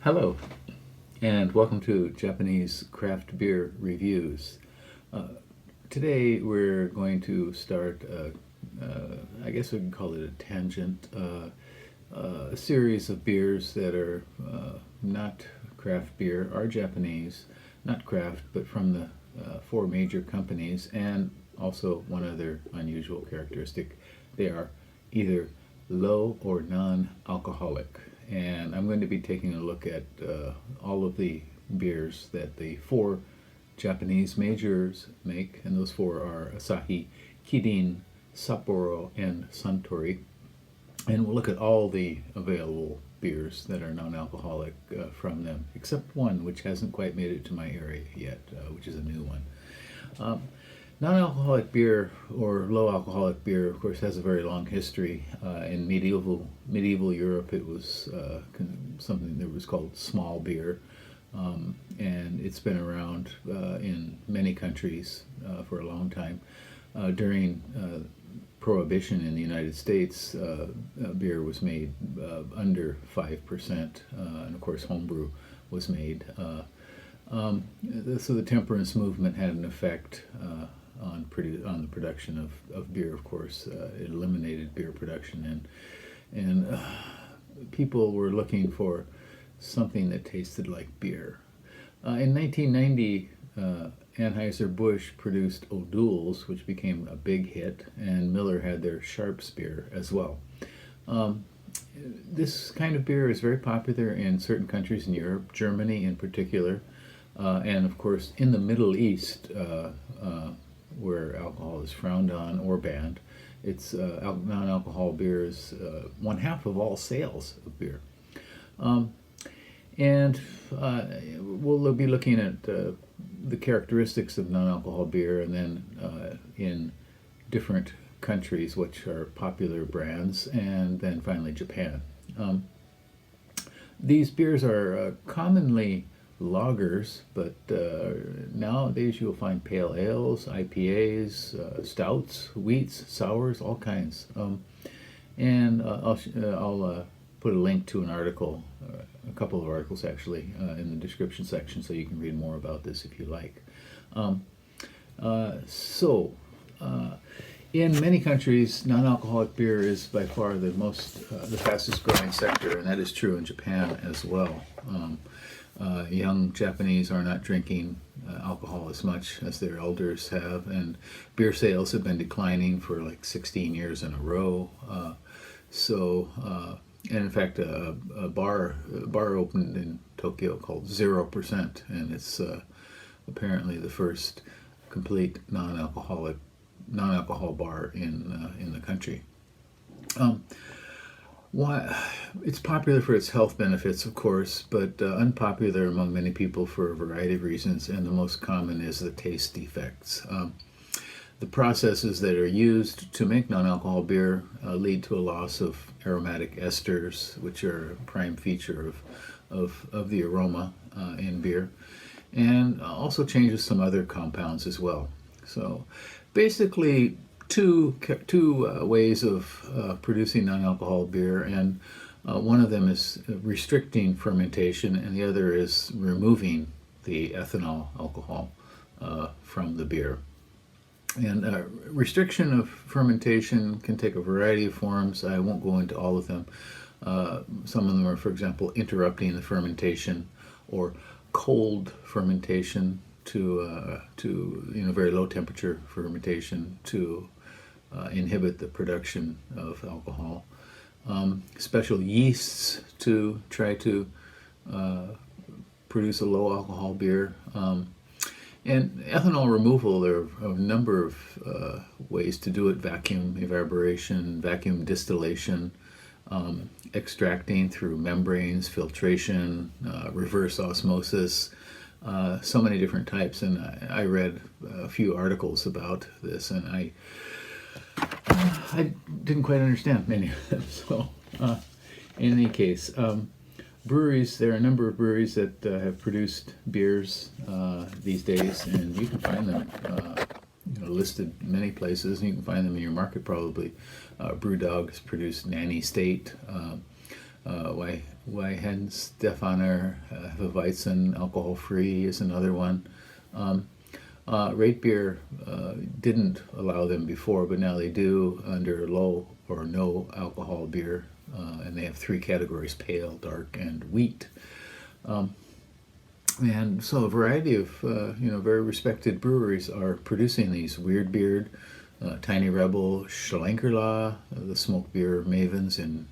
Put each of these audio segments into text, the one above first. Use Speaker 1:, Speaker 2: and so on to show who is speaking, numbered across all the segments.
Speaker 1: Hello, and welcome to Japanese Craft Beer Reviews. Today we're going to start, I guess we can call it a tangent, a series of beers that are not craft beer, are Japanese, not craft, but from the four major companies, and also one other unusual characteristic. They are either low or non-alcoholic. And I'm going to be taking a look at all of the beers that the four Japanese majors make, and those four are Asahi, Kirin, Sapporo, and Suntory. And we'll look at all the available beers that are non-alcoholic from them, except one which hasn't quite made it to my area yet, which is a new one. Non-alcoholic beer or low alcoholic beer, of course, has a very long history. In medieval Europe, it was something that was called small beer, and it's been around in many countries for a long time. During Prohibition in the United States, beer was made under 5%, and of course, homebrew was made. So the temperance movement had an effect on the production of beer. Of course, it eliminated beer production, and people were looking for something that tasted like beer. In 1990, Anheuser-Busch produced O'Doul's, which became a big hit, and Miller had their Sharps beer as well. This kind of beer is very popular in certain countries in Europe, Germany in particular, and of course in the Middle East, where alcohol is frowned on or banned. It's non-alcohol beer is one half of all sales of beer. And we'll be looking at the characteristics of non-alcohol beer, and then in different countries which are popular brands, and then finally Japan. These beers are commonly lagers, but nowadays you'll find pale ales, IPAs, stouts, wheats, sours, all kinds. And I'll put a link to an article, a couple of articles actually, in the description section, so you can read more about this if you like. In many countries, non-alcoholic beer is by far the fastest growing sector, and that is true in Japan as well. Young Japanese are not drinking alcohol as much as their elders have, and beer sales have been declining for like 16 years in a row. And in fact, a bar opened in Tokyo called 0%, and it's apparently the first complete non-alcohol bar in the country. It's popular for its health benefits, of course, but unpopular among many people for a variety of reasons, and the most common is the taste defects. The processes that are used to make non-alcohol beer lead to a loss of aromatic esters, which are a prime feature of the aroma in beer, and also changes some other compounds as well. So basically, two ways of producing non-alcohol beer, and one of them is restricting fermentation, and the other is removing the ethanol alcohol from the beer. And restriction of fermentation can take a variety of forms. I won't go into all of them. Some of them are, for example, interrupting the fermentation, or cold fermentation to very low temperature fermentation to inhibit the production of alcohol. Special yeasts to try to produce a low alcohol beer. And ethanol removal, there are a number of ways to do it: vacuum evaporation, vacuum distillation, extracting through membranes, filtration, reverse osmosis, so many different types. And I read a few articles about this, and I didn't quite understand many of them. So in any case, breweries, there are a number of breweries that have produced beers these days, and you can find them listed many places, and you can find them in your market probably. Brewdog has produced Nanny State.
Speaker 2: Weihenstephaner, Hefeweizen, alcohol free is another one. Rate Beer didn't allow them before, but now they do under low or no alcohol beer, and they have three categories: pale, dark, and wheat. And so a variety of very respected breweries are producing these. Weird Beard, Tiny Rebel, Schlenkerla, the smoked beer mavens in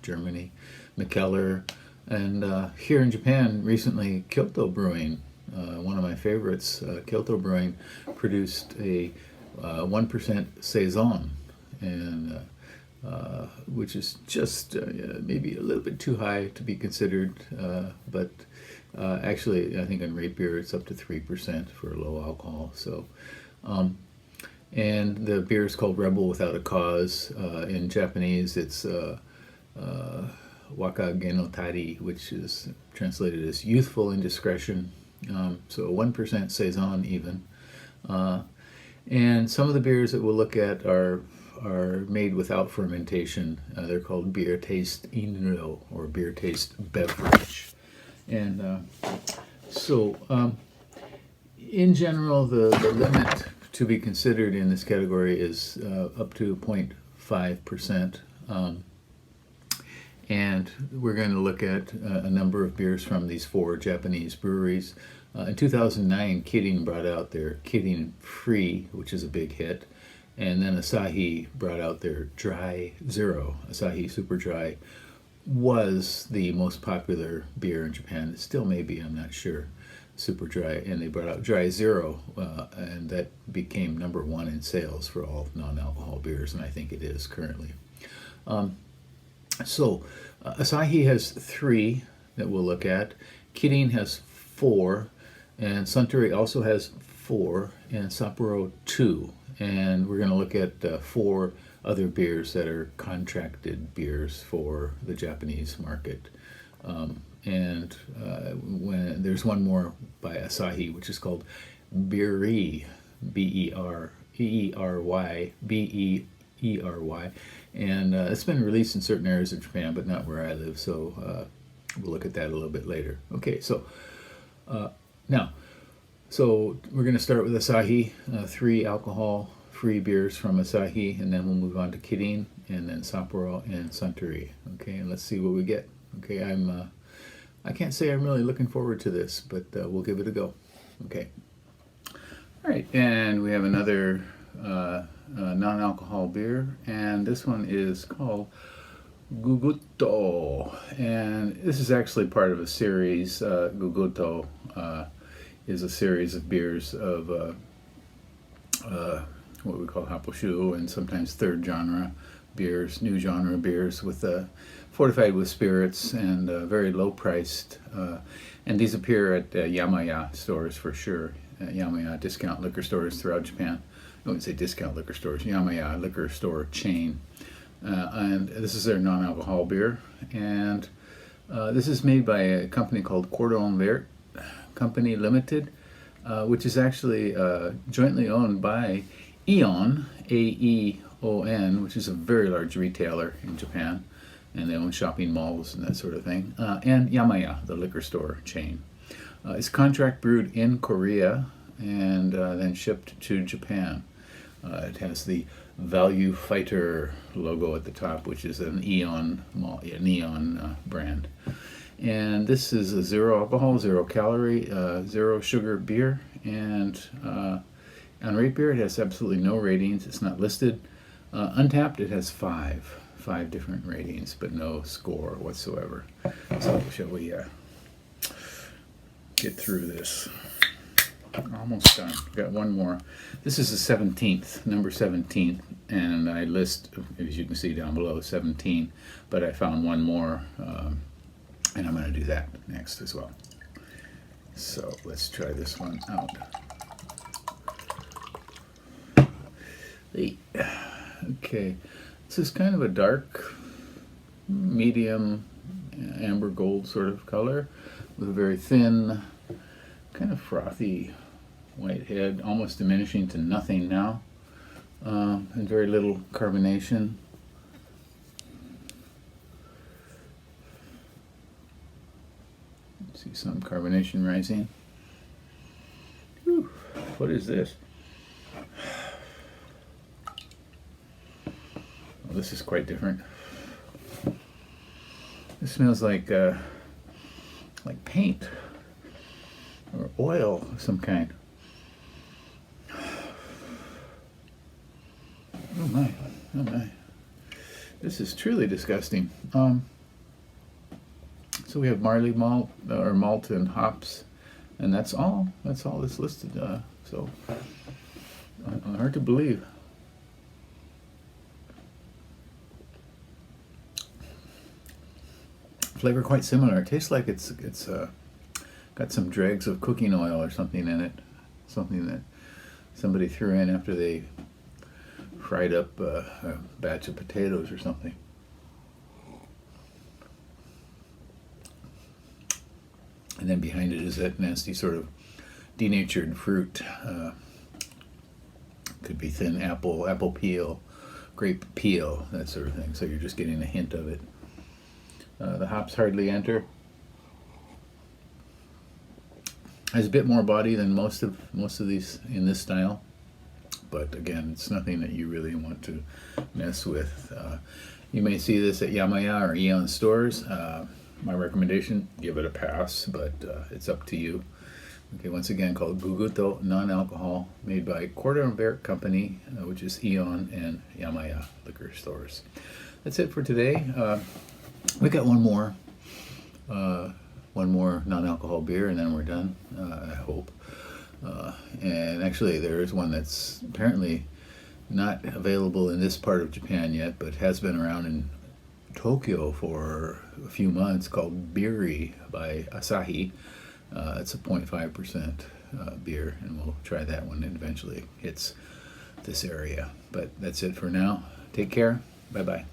Speaker 2: Germany, Mikkeller, and here in Japan recently, Kyoto Brewing, one of my favorites, Kyoto Brewing, produced a 1% Saison, and which is just maybe a little bit too high to be considered, but actually I think on Rate Beer it's up to 3% for low alcohol. So, and the beer is called Rebel Without a Cause. In Japanese it's Wakagenotari, which is translated as youthful indiscretion. So 1% Saison even. And some of the beers that we'll look at are made without fermentation. They're called beer taste inro, or beer taste beverage. And in general, the limit to be considered in this category is up to 0.5%. And we're going to look at a number of beers from these four Japanese breweries. In 2009, Kirin brought out their Kirin Free, which is a big hit. And then Asahi brought out their Dry Zero. Asahi Super Dry was the most popular beer in Japan. It still may be, I'm not sure, Super Dry. And they brought out Dry Zero, and that became #1 in sales for all non-alcohol beers, and I think it is currently. Asahi has 3 that we'll look at. Kirin has 4, and Suntory also has 4, and Sapporo 2. And we're going to look at 4 other beers that are contracted beers for the Japanese market. When there's one more by Asahi, which is called Beery, Beery, and it's been released in certain areas of Japan, but not where I live. So we'll look at that a little bit later. Okay, so we're going to start with Asahi, 3 alcohol-free beers from Asahi, and then we'll move on to Kirin, and then Sapporo and Suntory. Okay, and let's see what we get. Okay, I can't say I'm really looking forward to this, but we'll give it a go. Okay. All right, and we have another non-alcohol beer, and this one is called Gugutto, and this is actually part of a series. Gugutto is a series of beers of what we call haposhu, and sometimes third genre beers, new genre beers with fortified with spirits and very low priced. And these appear at Yamaya stores for sure. Yamaya discount liquor stores throughout Japan. I wouldn't say discount liquor stores. Yamaya liquor store chain. And this is their non-alcohol beer. And this is made by a company called Cordon Vert Company Limited, which is actually jointly owned by Aeon, Aeon, which is a very large retailer in Japan, and they own shopping malls and that sort of thing, and Yamaya, the liquor store chain. It's contract brewed in Korea and then shipped to Japan. It has the Value Fighter logo at the top, which is an Aeon brand. And this is a 0 alcohol, 0 calorie, 0 sugar beer. And on Rate Beer, it has absolutely no ratings. It's not listed. Untapped, it has 5 different ratings, but no score whatsoever. So shall we get through this? Almost done. Got one more. This is the 17th, number 17, and I list, as you can see down below, 17, but I found one more. And I'm going to do that next as well. So let's try this one out. Okay, this is kind of a dark, medium, amber gold sort of color with a very thin, kind of frothy white head, almost diminishing to nothing now, and very little carbonation. See some carbonation rising. Whew. What is this? Well, this is quite different. This smells like paint or oil of some kind. Oh my, oh my. This is truly disgusting. So we have barley malt or malt and hops, and that's all. That's all that's listed. So hard to believe. Flavor quite similar. It tastes like it's got some dregs of cooking oil or something in it. Something that somebody threw in after they fried up a batch of potatoes or something. And then behind it is that nasty sort of denatured fruit. Could be thin apple peel, grape peel, that sort of thing. So you're just getting a hint of it. The hops hardly enter. Has a bit more body than most of these in this style, but again, it's nothing that you really want to mess with. You may see this at Yamaya or Eon stores. My recommendation: give it a pass, but it's up to you. Okay, once again, called Gugutto Non-Alcohol, made by Cordon Company, which is Eon and Yamaya liquor stores. That's it for today. We got one more non-alcohol beer, and then we're done. I hope. And actually, there is one that's apparently not available in this part of Japan yet, but has been around in Tokyo for a few months, called Beery by Asahi. It's a 0.5% beer, and we'll try that one eventually. It's this area. But that's it for now. Take care. Bye-bye.